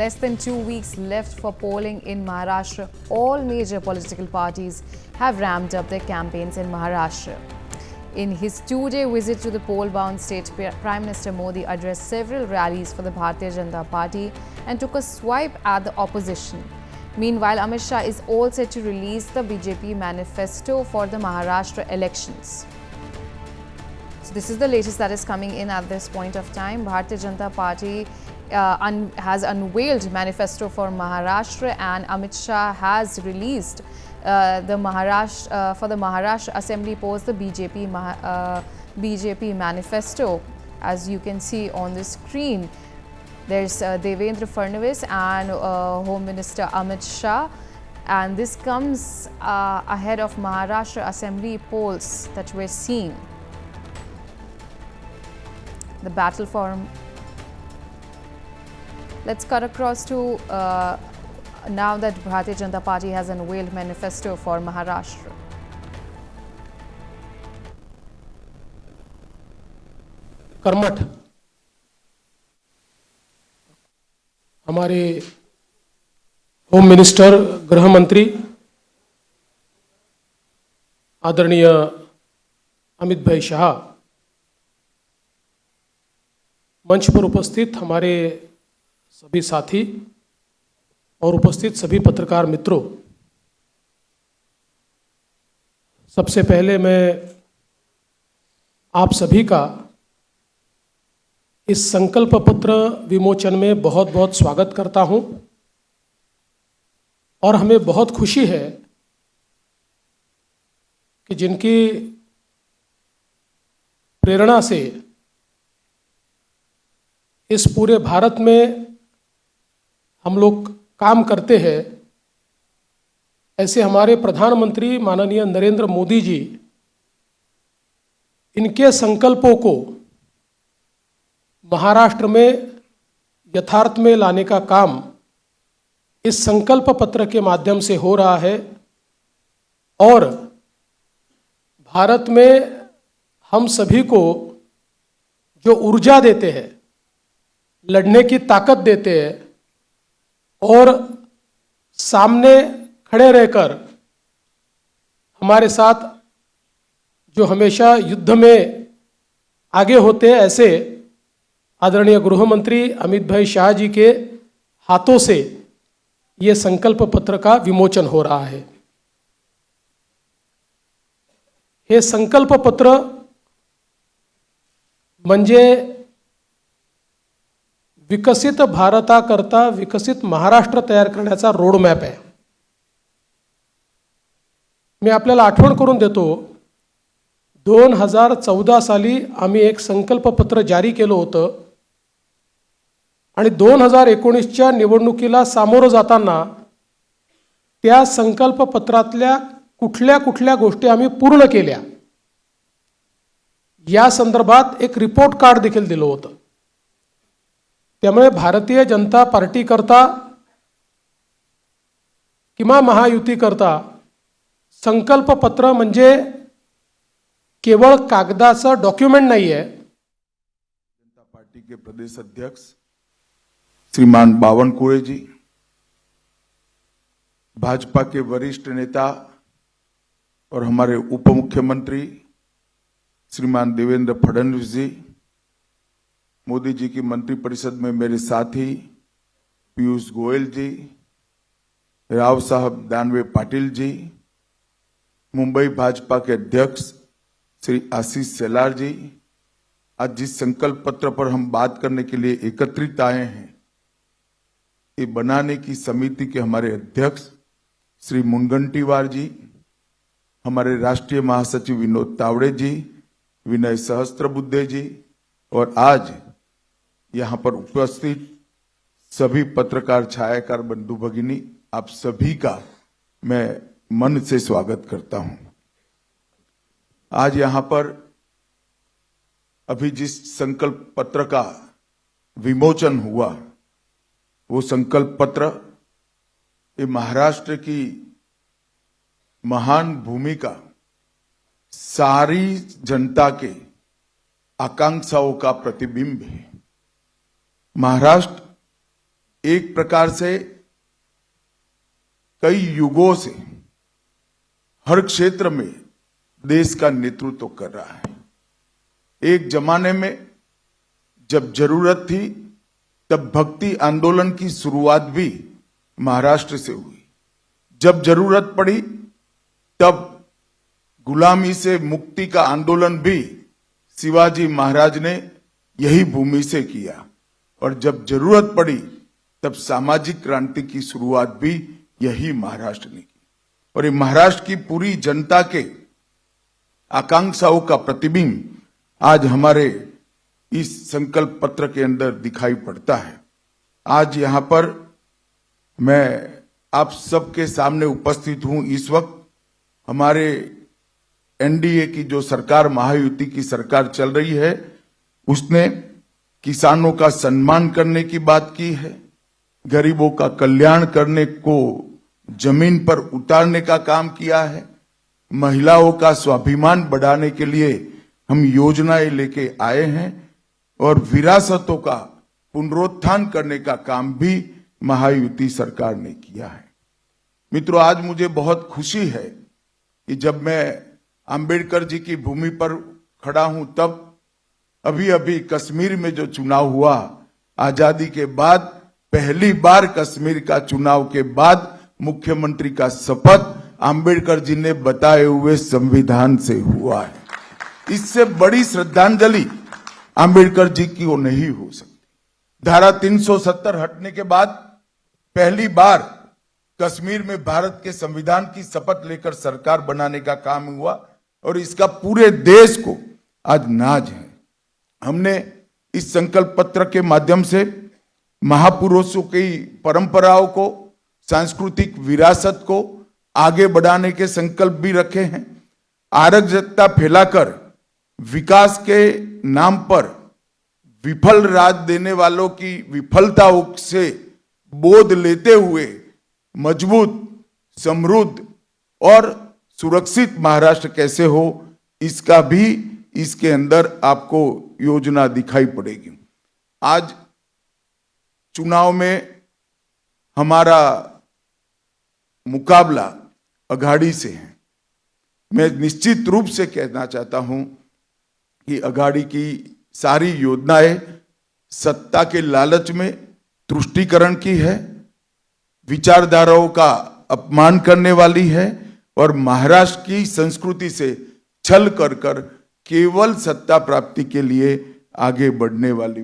less than 2 weeks left for polling in Maharashtra, all major political parties have ramped up their campaigns in Maharashtra. In his 2-day visit to the poll-bound state, Prime Minister Modi addressed several rallies for the Bharatiya Janata Party and took a swipe at the opposition. Meanwhile, Amit Shah is all set to release the BJP manifesto for the Maharashtra elections. So this is the latest that is coming in at this point of time. Bharatiya Janata Party has unveiled manifesto for Maharashtra, and Amit Shah has released for the Maharashtra Assembly polls the BJP manifesto. As you can see on the screen, there's Devendra Fadnavis and Home Minister Amit Shah, and this comes ahead of Maharashtra Assembly polls that we're seeing. The battle for. Let's cut across to now that Bharatiya Janata Party has unveiled manifesto for Maharashtra. कर्मठ हमारे home minister गृह मंत्री आदरणीय अमित भाई शाह, मंच पर उपस्थित हमारे सभी साथी और उपस्थित सभी पत्रकार मित्रों, सबसे पहले मैं आप सभी का इस संकल्प पत्र विमोचन में बहुत बहुत स्वागत करता हूं और हमें बहुत खुशी है कि जिनकी प्रेरणा से इस पूरे भारत में हम लोग काम करते हैं, ऐसे हमारे प्रधानमंत्री माननीय नरेंद्र मोदी जी, इनके संकल्पों को महाराष्ट्र में यथार्थ में लाने का काम इस संकल्प पत्र के माध्यम से हो रहा है और भारत में हम सभी को जो ऊर्जा देते हैं, लड़ने की ताकत देते हैं और सामने खड़े रहकर हमारे साथ जो हमेशा युद्ध में आगे होते हैं, ऐसे आदरणीय गृह मंत्री अमित भाई शाह जी के हाथों से ये संकल्प पत्र का विमोचन हो रहा है। हे संकल्प पत्र म्हणजे विकसित भारताकरता विकसित महाराष्ट्र तयार करण्याचा रोडमॅप आहे। मी आपल्याला आठवण करून देतो, 2014 साली आम्ही एक संकल्प पत्र जारी केलं होतं आणि 2019च्या निवडणुकीला सामोरं जाताना त्या संकल्प पत्रातल्या कुठल्या कुठल्या गोष्टी आम्ही पूर्ण केल्या या संदर्भात एक रिपोर्ट कार्ड देखील दिलं होतं। त्यामुळे भारतीय जनता पार्टी करता किंवा महायुती करता संकल्प पत्र म्हणजे केवळ कागदाचं डॉक्युमेंट नाही है। जनता पार्टी के प्रदेश अध्यक्ष श्रीमान बावनकुळे जी, भाजपा के वरिष्ठ नेता और हमारे उप मुख्यमंत्री श्रीमान देवेंद्र फडणवीस जी, मोदी जी की मंत्रिपरिषद में मेरे साथी पीयूष गोयल जी, राव साहब दानवे पाटिल जी, मुंबई भाजपा के अध्यक्ष श्री आशीष शेलार जी, आज जिस संकल्प पत्र पर हम बात करने के लिए एकत्रित आए हैं, ये बनाने की समिति के हमारे अध्यक्ष श्री मुनगंटीवार जी, हमारे राष्ट्रीय महासचिव विनोद तावड़े जी, विनय सहस्त्रबुद्धे जी और आज यहाँ पर उपस्थित सभी पत्रकार छायाकार बंधु भगिनी, आप सभी का मैं मन से स्वागत करता हूं। आज यहाँ पर अभी जिस संकल्प पत्र का विमोचन हुआ, वो संकल्प पत्र ये महाराष्ट्र की महान भूमिका, सारी जनता के आकांक्षाओं का प्रतिबिंब है। महाराष्ट्र एक प्रकार से कई युगों से हर क्षेत्र में देश का नेतृत्व कर रहा है। एक जमाने में जब जरूरत थी तब भक्ति आंदोलन की शुरुआत भी महाराष्ट्र से हुई। जब जरूरत पड़ी तब गुलामी से मुक्ति का आंदोलन भी शिवाजी महाराज ने यही भूमि से किया, और जब जरूरत पड़ी तब सामाजिक क्रांति की शुरुआत भी यही महाराष्ट्र ने की। और ये महाराष्ट्र की पूरी जनता के आकांक्षाओं का प्रतिबिंब आज हमारे इस संकल्प पत्र के अंदर दिखाई पड़ता है। आज यहां पर मैं आप सबके सामने उपस्थित हूं। इस वक्त हमारे एनडीए की जो सरकार, महायुति की सरकार चल रही है, उसने किसानों का सम्मान करने की बात की है, गरीबों का कल्याण करने को जमीन पर उतारने का काम किया है, महिलाओं का स्वाभिमान बढ़ाने के लिए हम योजनाएं लेके आए हैं, और विरासतों का पुनरुत्थान करने का काम भी महायुति सरकार ने किया है। मित्रों, आज मुझे बहुत खुशी है कि जब मैं अंबेडकर जी की भूमि पर खड़ा हूं, तब अभी अभी कश्मीर में जो चुनाव हुआ, आजादी के बाद पहली बार कश्मीर का चुनाव के बाद मुख्यमंत्री का शपथ अंबेडकर जी ने बताए हुए संविधान से हुआ है। इससे बड़ी श्रद्धांजलि अंबेडकर जी की वो नहीं हो सकती। धारा 370 हटने के बाद पहली बार कश्मीर में भारत के संविधान की शपथ लेकर सरकार बनाने का काम हुआ, और इसका पूरे देश को आज नाज है। हमने इस संकल्प पत्र के माध्यम से महापुरुषों की परंपराओं को, सांस्कृतिक विरासत को आगे बढ़ाने के संकल्प भी रखे हैं। अराजकता फैलाकर विकास के नाम पर विफल राज देने वालों की विफलताओं से बोध लेते हुए मजबूत, समृद्ध और सुरक्षित महाराष्ट्र कैसे हो, इसका भी इसके अंदर आपको योजना दिखाई पड़ेगी। आज चुनाव में हमारा मुकाबला अघाड़ी से है। मैं निश्चित रूप से कहना चाहता हूं कि अघाड़ी की सारी योजनाएं सत्ता के लालच में तुष्टीकरण की है, विचारधाराओं का अपमान करने वाली है, और महाराष्ट्र की संस्कृति से छल कर कर केवल सत्ता प्राप्ति के लिए आगे बढ़ने वाली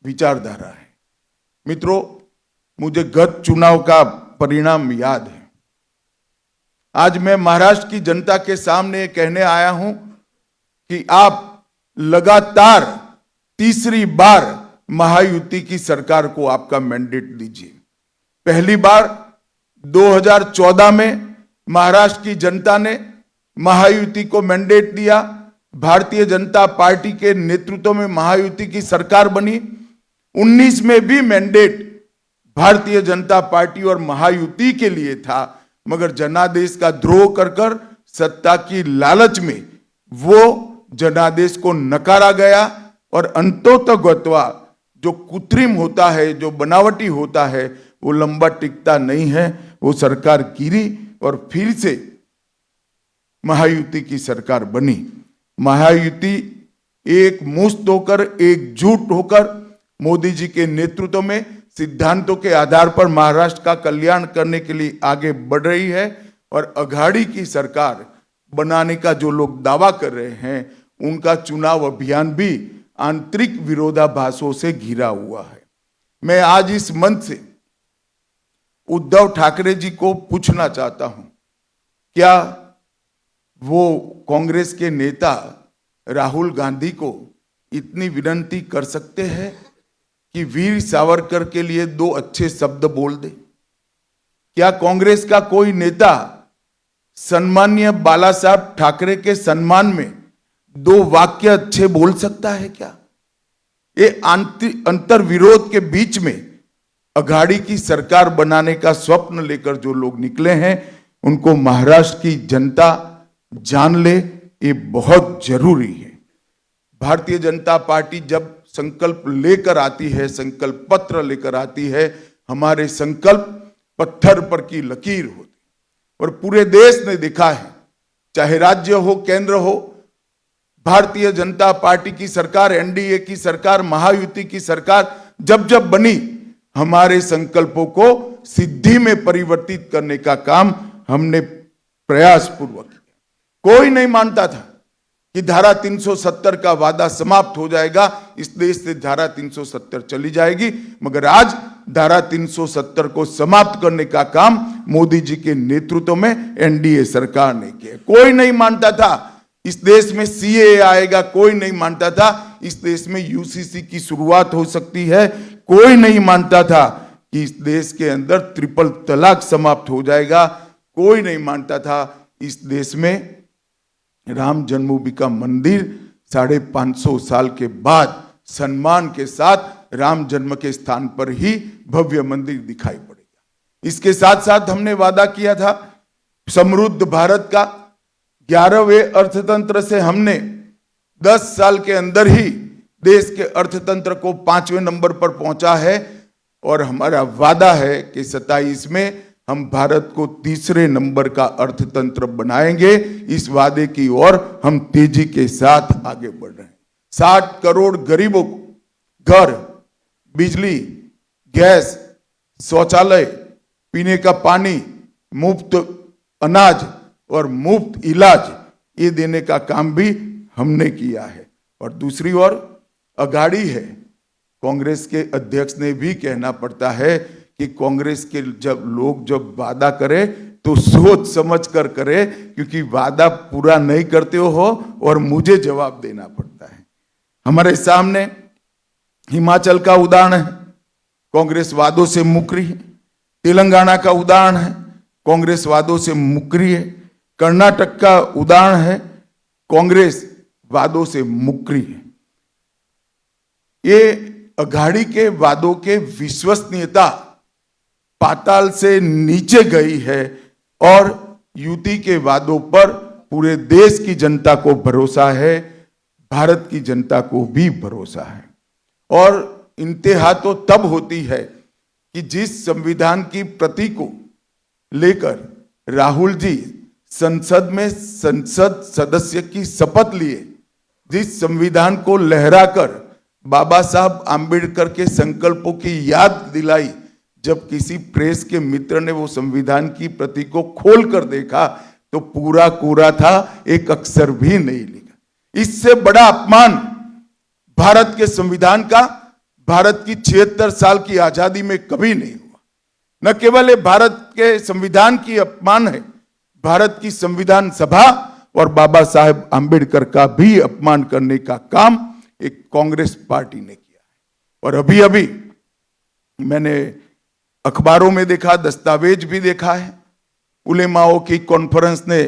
विचारधारा है। मित्रों, मुझे गत चुनाव का परिणाम याद है। आज मैं महाराष्ट्र की जनता के सामने कहने आया हूं कि आप लगातार तीसरी बार महायुति की सरकार को आपका मैंडेट दीजिए। पहली बार 2014 में महाराष्ट्र की जनता ने महायुति को मैंडेट दिया, भारतीय जनता पार्टी के नेतृत्व में महायुति की सरकार बनी। 19 में भी मैंडेट भारतीय जनता पार्टी और महायुति के लिए था, मगर जनादेश का द्रोह कर कर सत्ता की लालच में वो जनादेश को नकारा गया, और अंतोतगत्वा जो कृत्रिम होता है, जो बनावटी होता है, वो लंबा टिकता नहीं है। वो सरकार गिरी और फिर से महायुति की सरकार बनी। महायुति एक मुश्त होकर, एकजुट होकर मोदी जी के नेतृत्व में सिद्धांतों के आधार पर महाराष्ट्र का कल्याण करने के लिए आगे बढ़ रही है, और अघाड़ी की सरकार बनाने का जो लोग दावा कर रहे हैं, उनका चुनाव अभियान भी आंतरिक विरोधाभासों से घिरा हुआ है। मैं आज इस मंच से उद्धव ठाकरे जी को पूछना चाहता हूं, क्या वो कांग्रेस के नेता राहुल गांधी को इतनी विनती कर सकते हैं कि वीर सावरकर के लिए 2 अच्छे शब्द बोल दे? क्या कांग्रेस का कोई नेता सम्माननीय बाला साहब ठाकरे के सम्मान में 2 वाक्य अच्छे बोल सकता है क्या? ये अंतर विरोध के बीच में अघाड़ी की सरकार बनाने का स्वप्न लेकर जो लोग निकले हैं, उनको महाराष्ट्र की जनता जान ले, ये बहुत जरूरी है। भारतीय जनता पार्टी जब संकल्प लेकर आती है, संकल्प पत्र लेकर आती है, हमारे संकल्प पत्थर पर की लकीर होती। और पूरे देश ने देखा है, चाहे राज्य हो, केंद्र हो, भारतीय जनता पार्टी की सरकार, एनडीए की सरकार, महायुति की सरकार जब जब बनी, हमारे संकल्पों को सिद्धि में परिवर्तित करने का काम हमने प्रयास पूर्वक किया। कोई नहीं मानता था कि धारा 370 का वादा समाप्त हो जाएगा, इस देश से धारा 370 चली जाएगी, मगर आज धारा 370 को समाप्त करने का काम मोदी जी के नेतृत्व में एनडीए सरकार ने किया। कोई नहीं मानता था इस देश में सीएए आएगा, कोई नहीं मानता था इस देश में यूसीसी की शुरुआत हो सकती है, कोई नहीं मानता था कि इस देश के अंदर ट्रिपल तलाक समाप्त हो जाएगा, कोई नहीं मानता था इस देश में राम जन्मभूमि का मंदिर 550 साल के बाद सम्मान के साथ राम जन्म के स्थान पर ही भव्य मंदिर दिखाई पड़ेगा। इसके साथ साथ हमने वादा किया था समृद्ध भारत का। 11वें अर्थतंत्र से हमने 10 साल के अंदर ही देश के अर्थतंत्र को 5वें नंबर पर पहुंचा है, और हमारा वादा है कि 27 में हम भारत को 3रे नंबर का अर्थतंत्र बनाएंगे। इस वादे की ओर हम तेजी के साथ आगे बढ़ रहे हैं। 60 करोड़ गरीबों को घर, बिजली, गैस, शौचालय, पीने का पानी, मुफ्त अनाज और मुफ्त इलाज, ये देने का काम भी हमने किया है। और दूसरी ओर अगाड़ी है, कांग्रेस के अध्यक्ष ने भी कहना पड़ता है कि कांग्रेस के जब वादा करे तो सोच समझ कर करे, क्योंकि वादा पूरा नहीं करते हो और मुझे जवाब देना पड़ता है। हमारे सामने हिमाचल का उदाहरण है, कांग्रेस वादों से मुकरी है। तेलंगाना का उदाहरण है, कांग्रेस वादों से मुकरी है। कर्नाटक का उदाहरण है, कांग्रेस वादों से मुकरी है। ये अघाड़ी के वादों के विश्वसनीयता पाताल से नीचे गई है, और युति के वादों पर पूरे देश की जनता को भरोसा है, भारत की जनता को भी भरोसा है। और इंतहा तो तब होती है कि जिस संविधान की प्रति को लेकर राहुल जी संसद में संसद सदस्य की शपथ लिए, जिस संविधान को लहराकर बाबा साहब आंबेडकर के संकल्पों की याद दिलाई, जब किसी प्रेस के मित्र ने वो संविधान की प्रति को खोल कर देखा तो पूरा कोरा था, एक अक्षर भी नहीं लिखा। इससे बड़ा अपमान भारत के संविधान का भारत की 76 साल की आजादी में कभी नहीं हुआ। न केवल ये भारत के संविधान की अपमान है, भारत की संविधान सभा और बाबा साहेब आंबेडकर का भी अपमान करने का काम एक कांग्रेस पार्टी ने किया है। और अभी अभी मैंने अखबारों में देखा, दस्तावेज भी देखा है, उलेमाओं की कॉन्फ्रेंस ने,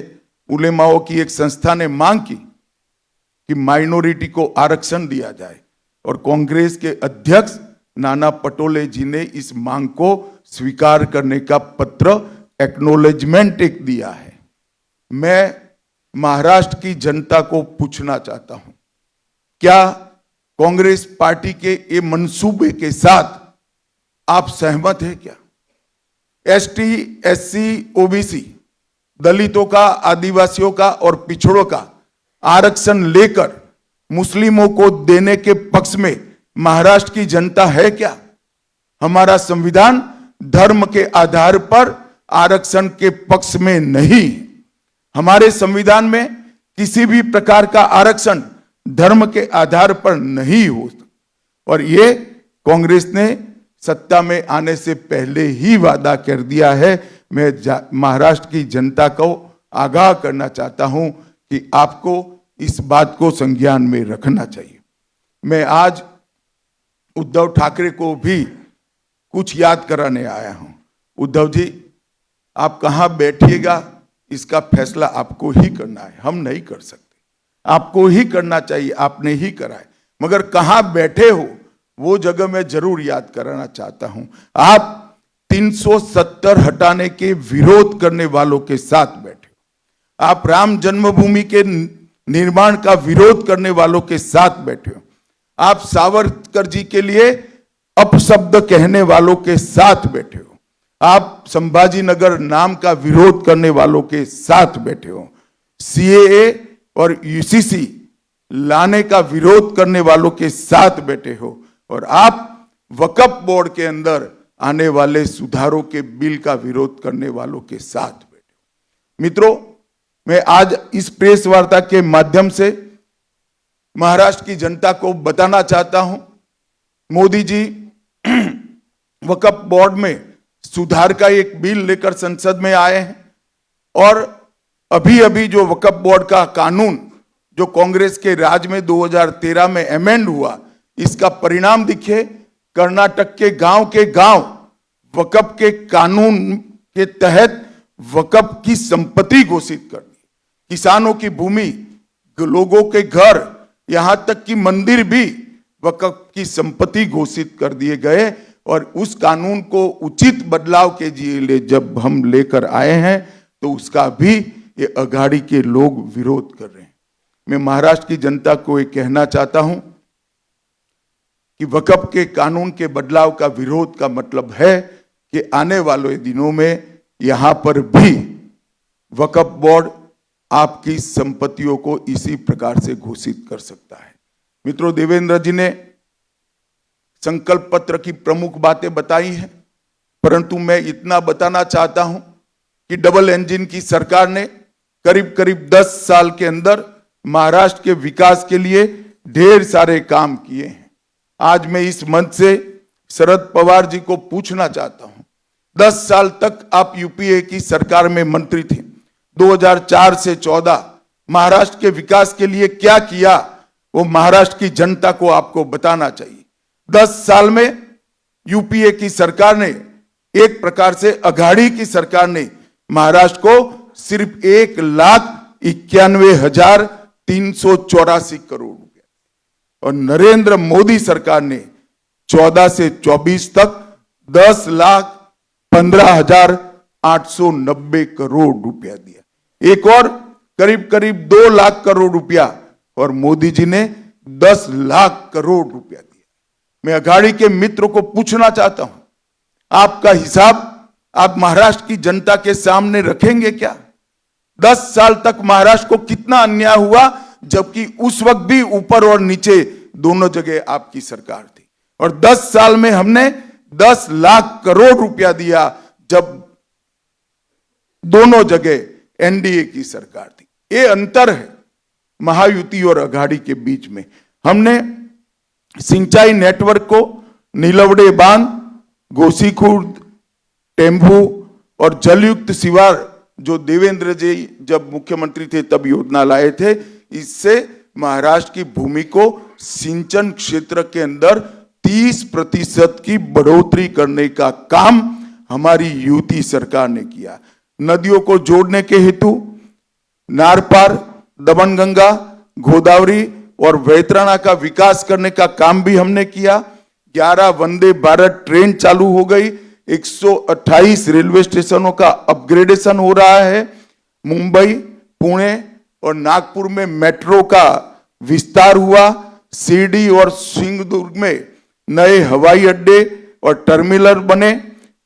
उलेमाओं की एक संस्था ने मांग की कि माइनॉरिटी को आरक्षण दिया जाए, और कांग्रेस के अध्यक्ष नाना पटोले जी ने इस मांग को स्वीकार करने का पत्र, एक्नॉलेजमेंट एक दिया है। मैं महाराष्ट्र की जनता को पूछना चाहता हूं, क्या कांग्रेस पार्टी के ये मंसूबे के साथ आप सहमत हैं क्या? एसटी, एससी, ओबीसी, दलितों का, आदिवासियों का और पिछड़ों का आरक्षण लेकर मुस्लिमों को देने के पक्ष में महाराष्ट्र की जनता है क्या? हमारा संविधान धर्म के आधार पर आरक्षण के पक्ष में नहीं। हमारे संविधान में किसी भी प्रकार का आरक्षण धर्म के आधार पर नहीं हो सकता, और ये कांग्रेस ने सत्ता में आने से पहले ही वादा कर दिया है। मैं महाराष्ट्र की जनता को आगाह करना चाहता हूं कि आपको इस बात को संज्ञान में रखना चाहिए। मैं आज उद्धव ठाकरे को भी कुछ याद कराने आया हूं। उद्धव जी, आप कहां बैठिएगा इसका फैसला आपको ही करना है, हम नहीं कर सकते। आपको ही करना चाहिए, आपने ही करा है, मगर कहां बैठे हो वो जगह मैं जरूर याद कराना चाहता हूं। आप 370 हटाने के विरोध करने वालों के साथ बैठे हो, आप राम जन्मभूमि के निर्माण का विरोध करने वालों के साथ बैठे हो, आप सावरकर जी के लिए अपशब्द कहने वालों के साथ बैठे हो, आप संभाजी नगर नाम का विरोध करने वालों के साथ बैठे हो, सीएए और यूसीसी लाने का विरोध करने वालों के साथ बैठे हो, और आप वक्फ बोर्ड के अंदर आने वाले सुधारों के बिल का विरोध करने वालों के साथ बैठे हो। मित्रों, मैं आज इस प्रेस वार्ता के माध्यम से महाराष्ट्र की जनता को बताना चाहता हूं, मोदी जी वक्फ बोर्ड में सुधार का एक बिल लेकर संसद में आए हैं, और अभी अभी जो वक्फ बोर्ड का कानून जो कांग्रेस के राज में 2013 में अमेंड हुआ, इसका परिणाम दिखे। कर्नाटक के गांव वक्फ के कानून के तहत वक्फ की संपत्ति घोषित कर दी। किसानों की भूमि, लोगों के घर, यहां तक कि मंदिर भी वक्फ की संपत्ति घोषित कर दिए गए, और उस कानून को उचित बदलाव के लिए जब हम लेकर आए हैं तो उसका भी ये अघाड़ी के लोग विरोध कर रहे हैं। मैं महाराष्ट्र की जनता को ये कहना चाहता हूं कि वक्फ के कानून के बदलाव का विरोध का मतलब है कि आने वाले दिनों में यहां पर भी वक्फ बोर्ड आपकी संपत्तियों को इसी प्रकार से घोषित कर सकता है। मित्रों, देवेंद्र जी ने संकल्प पत्र की प्रमुख बातें बताई हैं, परंतु मैं इतना बताना चाहता हूं कि डबल इंजन की सरकार ने करीब करीब 10 साल के अंदर महाराष्ट्र के विकास के लिए ढेर सारे काम किए हैं। आज मैं इस मंच से शरद पवार जी को पूछना चाहता हूं, 10 साल तक आप यूपीए की सरकार में मंत्री थे, 2004 से 14 महाराष्ट्र के विकास के लिए क्या किया वो महाराष्ट्र की जनता को आपको बताना चाहिए। 10 साल में यूपीए की सरकार ने, एक प्रकार से अघाड़ी की सरकार ने महाराष्ट्र को सिर्फ 1,91,384 करोड़ रुपया, और नरेंद्र मोदी सरकार ने 14 से 24 तक 10,15,890 करोड़ रुपया दिया। एक और करीब करीब 2 लाख करोड़ रुपया, और मोदी जी ने 10 लाख करोड़ रुपया दिया। मैं अघाड़ी के मित्र को पूछना चाहता हूं, आपका हिसाब आप महाराष्ट्र की जनता के सामने रखेंगे क्या? 10 साल तक महाराष्ट्र को कितना अन्याय हुआ, जबकि उस वक्त भी ऊपर और नीचे दोनों जगह आपकी सरकार थी, और 10 साल में हमने 10 लाख करोड़ रुपया दिया जब दोनों जगह एनडीए की सरकार थी। ये अंतर है महायुति और अघाड़ी के बीच में। हमने सिंचाई नेटवर्क को नीलवड़े बांध, गोसीखुर्द, टेम्बू और जलयुक्त शिवार जो देवेंद्र जी जब मुख्यमंत्री थे तब योजना लाए थे, इससे महाराष्ट्र की भूमि को सिंचन क्षेत्र के अंदर 30% की बढ़ोतरी करने का काम हमारी यूपी सरकार ने किया। नदियों को जोड़ने के हेतु नारपार, दमनगंगा, गोदावरी और वैतरणा का विकास करने का काम भी हमने किया। 11 वंदे भारत ट्रेन चालू हो गई, 128 रेलवे स्टेशनों का अपग्रेडेशन हो रहा है। मुंबई, पुणे और नागपुर में मेट्रो का विस्तार हुआ। शिरडी और सिंगदुर्ग में नए हवाई अड्डे और टर्मिनल बने।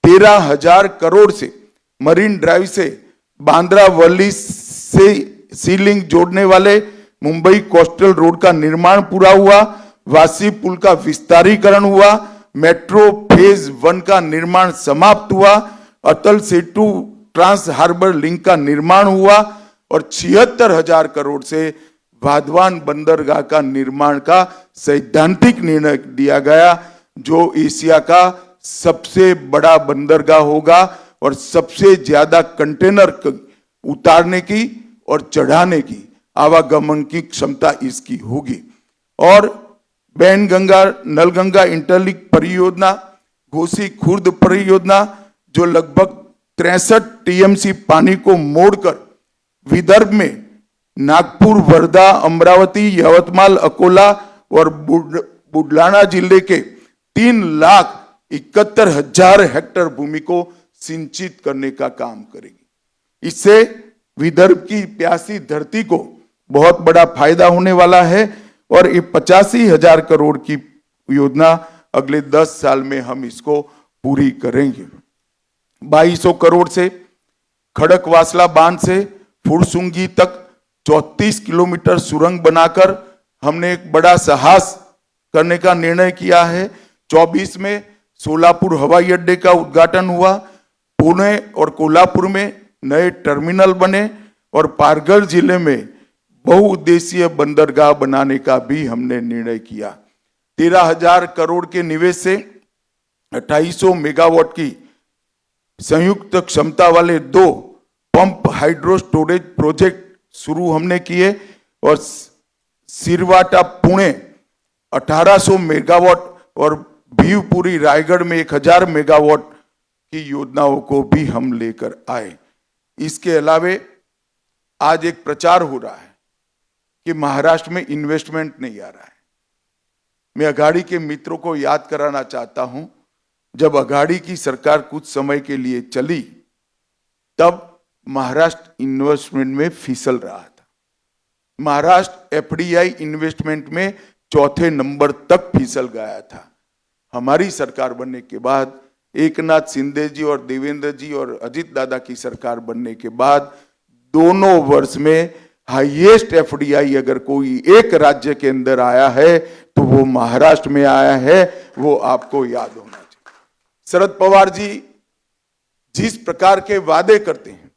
13,000 करोड़ से मरीन ड्राइव से बांद्रा वर्ली से सीलिंग जोड़ने वाले मुंबई कोस्टल रोड का निर्माण पूरा हुआ। वासी पुल का विस्तारीकरण हुआ। मेट्रो फेज 1 का निर्माण समाप्त हुआ। Atal Setu trans harbour link का निर्माण हुआ और 76,000 करोड़ से वाधवान बंदरगाह का निर्माण का सैद्धांतिक निर्णय दिया गया, जो एशिया का सबसे बड़ा बंदरगाह होगा और सबसे ज्यादा कंटेनर उतारने की और चढ़ाने की आवागमन की क्षमता इसकी होगी। और बैनगंगा नलगंगा इंटरलिंक परियोजना, घोसी खुर्द परियोजना जो लगभग 63 टीएमसी पानी को मोड़कर विदर्भ में नागपुर, वर्धा, अमरावती, यवतमाल, अकोला और बुलढाणा जिले के 3,71,000 हेक्टेयर भूमि को सिंचित करने का काम करेगी। इससे विदर्भ की प्यासी धरती को बहुत बड़ा फायदा होने वाला है और ये 85,000 करोड़ की योजना अगले 10 साल में हम इसको पूरी करेंगे। 2200 करोड़ से खड़कवासला बांध से फुरसुंगी तक 34 किलोमीटर सुरंग बनाकर हमने एक बड़ा साहस करने का निर्णय किया है। 24 में सोलापुर हवाई अड्डे का उद्घाटन हुआ, पुणे और कोल्हापुर में नए टर्मिनल बने और पालघर जिले में बहुउद्देशीय बंदरगाह बनाने का भी हमने निर्णय किया। 13,000 करोड़ के निवेश से 2800 मेगावाट की संयुक्त क्षमता वाले 2 पंप हाइड्रो स्टोरेज प्रोजेक्ट शुरू हमने किए और सिरवाटा पुणे 1800 मेगावाट और भीवपुरी रायगढ़ में 1000 मेगावाट की योजनाओं को भी हम लेकर आए। इसके अलावे आज एक प्रचार हो रहा है कि महाराष्ट्र में इन्वेस्टमेंट नहीं आ रहा है। मैं अघाड़ी के मित्रों को याद कराना चाहता हूं, जब अघाड़ी की सरकार कुछ समय के लिए चली तब महाराष्ट्र इन्वेस्टमेंट में फिसल रहा था। महाराष्ट्र एफडीआई इन्वेस्टमेंट में 4थे नंबर तक फिसल गया था। हमारी सरकार बनने के बाद, एकनाथ शिंदे जी और देवेंद्र जी और अजित दादा की सरकार बनने के बाद दोनों वर्ष में हाईएस्ट एफडीआई अगर कोई एक राज्य के अंदर आया है तो वो महाराष्ट्र में आया है। वो आपको याद होना चाहिए। शरद पवार जी जिस प्रकार के वादे करते हैं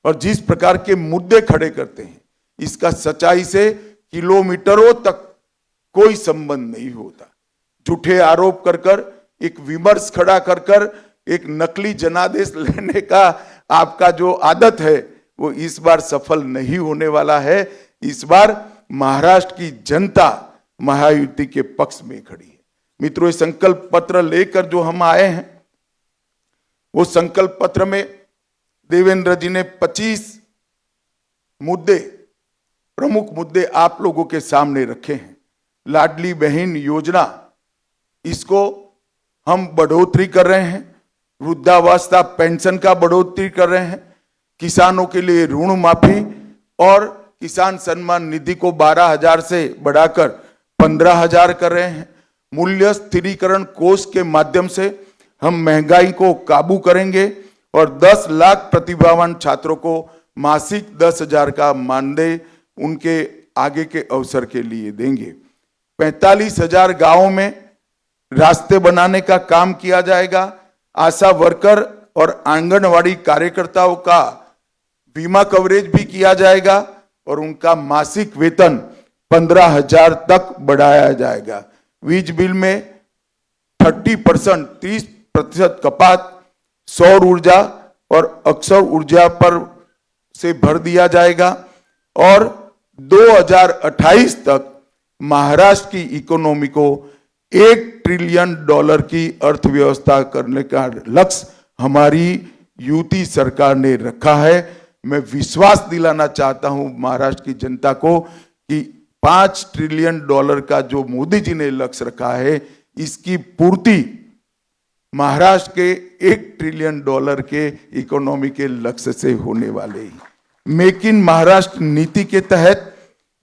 और जिस प्रकार के मुद्दे खड़े करते हैं, इसका सच्चाई से किलोमीटरों तक कोई संबंध नहीं होता। झूठे आरोप कर कर, एक विमर्श खड़ा कर कर, एक नकली जनादेश लेने का आपका जो आदत है वो इस बार सफल नहीं होने वाला है। इस बार महाराष्ट्र की जनता महायुति के पक्ष में खड़ी है। मित्रों, संकल्प पत्र लेकर जो हम आए हैं, वो संकल्प पत्र में देवेंद्र जी ने 25 मुद्दे, प्रमुख मुद्दे आप लोगों के सामने रखे हैं। लाडली बहन योजना, इसको हम बढ़ोतरी कर रहे हैं। वृद्धावस्था पेंशन का बढ़ोतरी कर रहे हैं। किसानों के लिए ऋण माफी और किसान सम्मान निधि को 12,000 से बढ़ाकर 15,000 कर रहे हैं। मूल्य स्थिरीकरण कोष के माध्यम से हम महंगाई को काबू करेंगे और 10 लाख प्रतिभावान छात्रों को मासिक 10,000 का मानदेय उनके आगे के अवसर के लिए देंगे। 45,000 गांवों में रास्ते बनाने का काम किया जाएगा। आशा वर्कर और आंगनवाड़ी कार्यकर्ताओं का बीमा कवरेज भी किया जाएगा और उनका मासिक वेतन 15,000 तक बढ़ाया जाएगा। वीज बिल में 30% कपात सौर ऊर्जा और अक्षर ऊर्जा पर से भर दिया जाएगा और 2028 तक महाराष्ट्र की इकोनॉमी को $1 ट्रिलियन की अर्थव्यवस्था करने का लक्ष्य हमारी यूपी सरकार ने रखा है। मैं विश्वास दिलाना चाहता हूं महाराष्ट्र की जनता को कि $5 ट्रिलियन का जो मोदी जी ने लक्ष्य रखा है, इसकी पूर्ति महाराष्ट्र के $1 ट्रिलियन के इकोनॉमी के लक्ष्य से होने वाले ही। मेक इन महाराष्ट्र नीति के तहत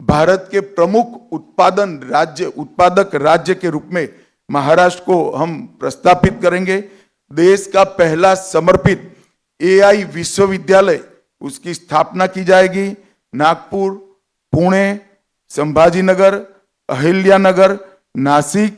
भारत के प्रमुख उत्पादक राज्य के रूप में महाराष्ट्र को हम प्रस्तापित करेंगे। देश का पहला समर्पित AI विश्वविद्यालय, उसकी स्थापना की जाएगी। नागपुर, पुणे, संभाजीनगर, अहिल्यानगर, नासिक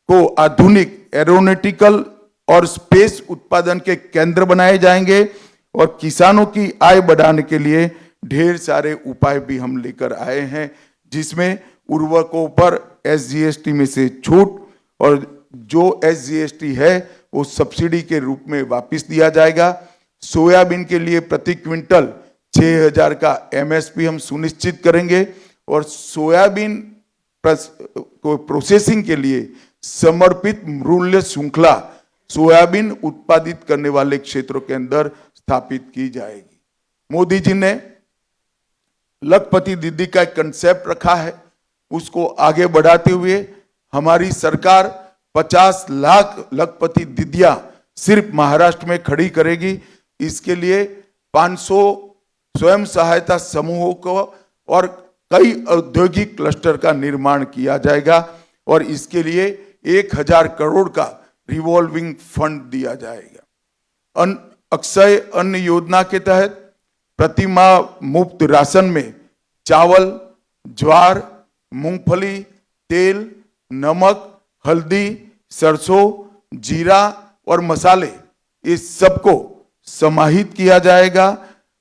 को आधुनिक एरोनॉटिकल और स्पेस उत्पादन के केंद्र बनाए जाएंगे और किसानों की आय बढ़ाने के लिए ढेर सारे उपाय भी हम लेकर आए हैं, जिसमें उर्वरकों पर SGST में से छूट और जो SGST है वो सब्सिडी के रूप में वापस दिया जाएगा। सोयाबीन के लिए प्रति क्विंटल 6,000 का MSP हम सुनिश्चित करेंगे और सोयाबीन को प्रोसेसिंग के लिए समर्पित मूल्य श्रृंखला सोयाबीन उत्पादित करने वाले क्षेत्रों के अंदर स्थापित की जाएगी। मोदी जी ने लखपति दीदी का एक कंसेप्ट रखा है, उसको आगे बढ़ाते हुए हमारी सरकार 50 लाख लखपति दीदियां सिर्फ महाराष्ट्र में खड़ी करेगी। इसके लिए 500 स्वयं सहायता समूहों को और कई औद्योगिक क्लस्टर का निर्माण किया जाएगा और इसके लिए 1000 करोड़ का रिवॉल्विंग फंड दिया जाएगा। अक्षय अन्न योजना के तहत प्रति माह मुफ्त राशन में चावल, ज्वार, मूंगफली, तेल, नमक, हल्दी, सरसों, जीरा और मसाले इस सबको समाहित किया जाएगा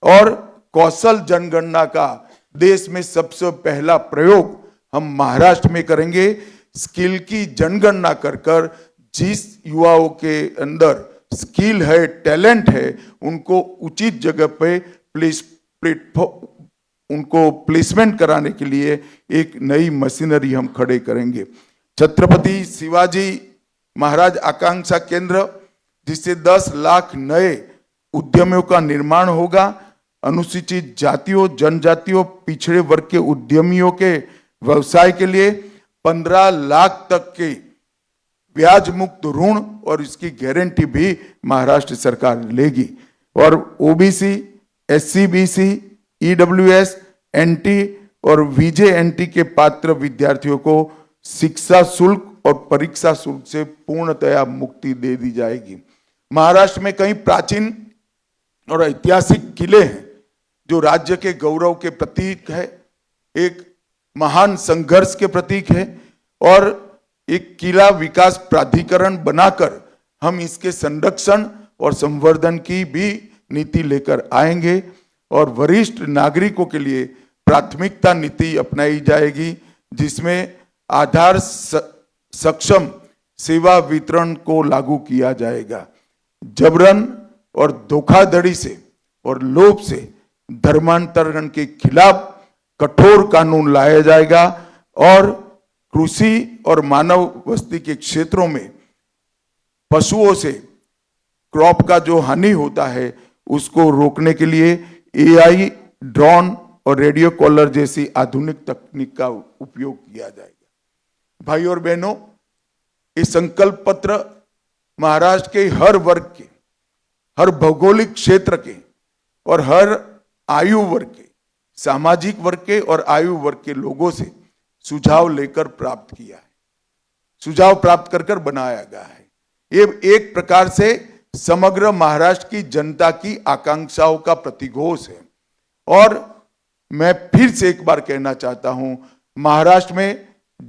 और कौशल जनगणना का देश में सबसे पहला प्रयोग हम महाराष्ट्र में करेंगे। स्किल की जनगणना कर कर जिस युवाओं के अंदर स्किल है, टैलेंट है, उनको उचित जगह पे उनको प्लेसमेंट कराने के लिए एक नई मशीनरी हम खड़े करेंगे। छत्रपति शिवाजी महाराज आकांक्षा केंद्र, जिससे 10 लाख नए उद्यमियों का निर्माण होगा। अनुसूचित जातियों, जनजातियों, पिछड़े वर्ग के उद्यमियों के व्यवसाय के लिए 15 लाख तक के ब्याज मुक्त ऋण और इसकी गारंटी भी महाराष्ट्र सरकार लेगी। और OBC, SC, BC, EWS, NT और वीजेएनटी के पात्र विद्यार्थियों को शिक्षा शुल्क और परीक्षा शुल्क से पूर्णतया मुक्ति दे दी जाएगी। महाराष्ट्र में कई प्राचीन और ऐतिहासिक किले हैं जो राज्य के गौरव के प्रतीक है, एक महान संघर्ष के प्रतीक है और एक किला विकास प्राधिकरण बनाकर हम इसके संरक्षण और संवर्धन की भी नीति लेकर आएंगे और वरिष्ठ नागरिकों के लिए प्राथमिकता नीति अपनाई जाएगी, जिसमें आधार सक्षम सेवा वितरण को लागू किया जाएगा। जबरन और धोखाधड़ी से और लोभ से धर्मांतरण के खिलाफ कठोर कानून लाया जाएगा और कृषि और मानव बस्ती के क्षेत्रों में पशुओं से क्रॉप का जो हानि होता है उसको रोकने के लिए एआई, ड्रोन और रेडियो कॉलर जैसी आधुनिक तकनीक का उपयोग किया जाएगा। भाई और बहनों, इस संकल्प पत्र महाराष्ट्र के हर वर्ग के, हर भौगोलिक क्षेत्र के और हर आयु वर्ग के, सामाजिक वर्ग के और आयु वर्ग के लोगों से सुझाव लेकर प्राप्त किया है, सुझाव प्राप्त कर बनाया गया है। ये एक प्रकार से समग्र महाराष्ट्र की जनता की आकांक्षाओं का प्रतिघोष है। और मैं फिर से एक बार कहना चाहता हूं, महाराष्ट्र में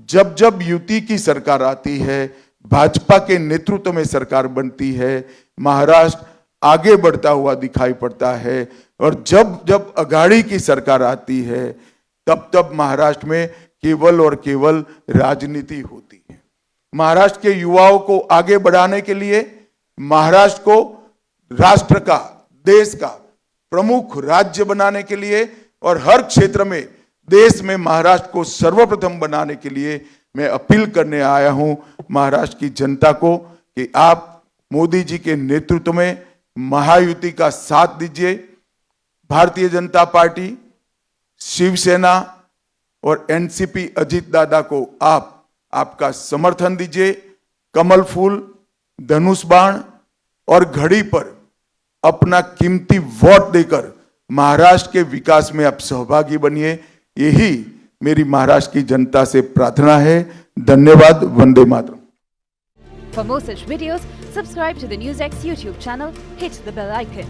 जब जब युति की सरकार आती है, भाजपा के नेतृत्व में सरकार बनती है, महाराष्ट्र आगे बढ़ता हुआ दिखाई पड़ता है और जब जब अघाड़ी की सरकार आती है तब तब महाराष्ट्र में केवल और केवल राजनीति होती है। महाराष्ट्र के युवाओं को आगे बढ़ाने के लिए, महाराष्ट्र को राष्ट्र का, देश का प्रमुख राज्य बनाने के लिए और हर क्षेत्र में देश में महाराष्ट्र को सर्वप्रथम बनाने के लिए मैं अपील करने आया हूं महाराष्ट्र की जनता को कि आप मोदी जी के नेतृत्व में महायुति का साथ दीजिए। भारतीय जनता पार्टी, शिवसेना और एनसीपी अजीत दादा को आपका समर्थन दीजिए। कमल फूल, धनुष बाण और घड़ी पर अपना कीमती वोट देकर महाराष्ट्र के विकास में आप सहभागी बनिए। यही मेरी महाराष्ट्र की जनता से प्रार्थना है। धन्यवाद। Vande Mataram. For more such videos, subscribe to the NewsX YouTube channel, hit the bell icon.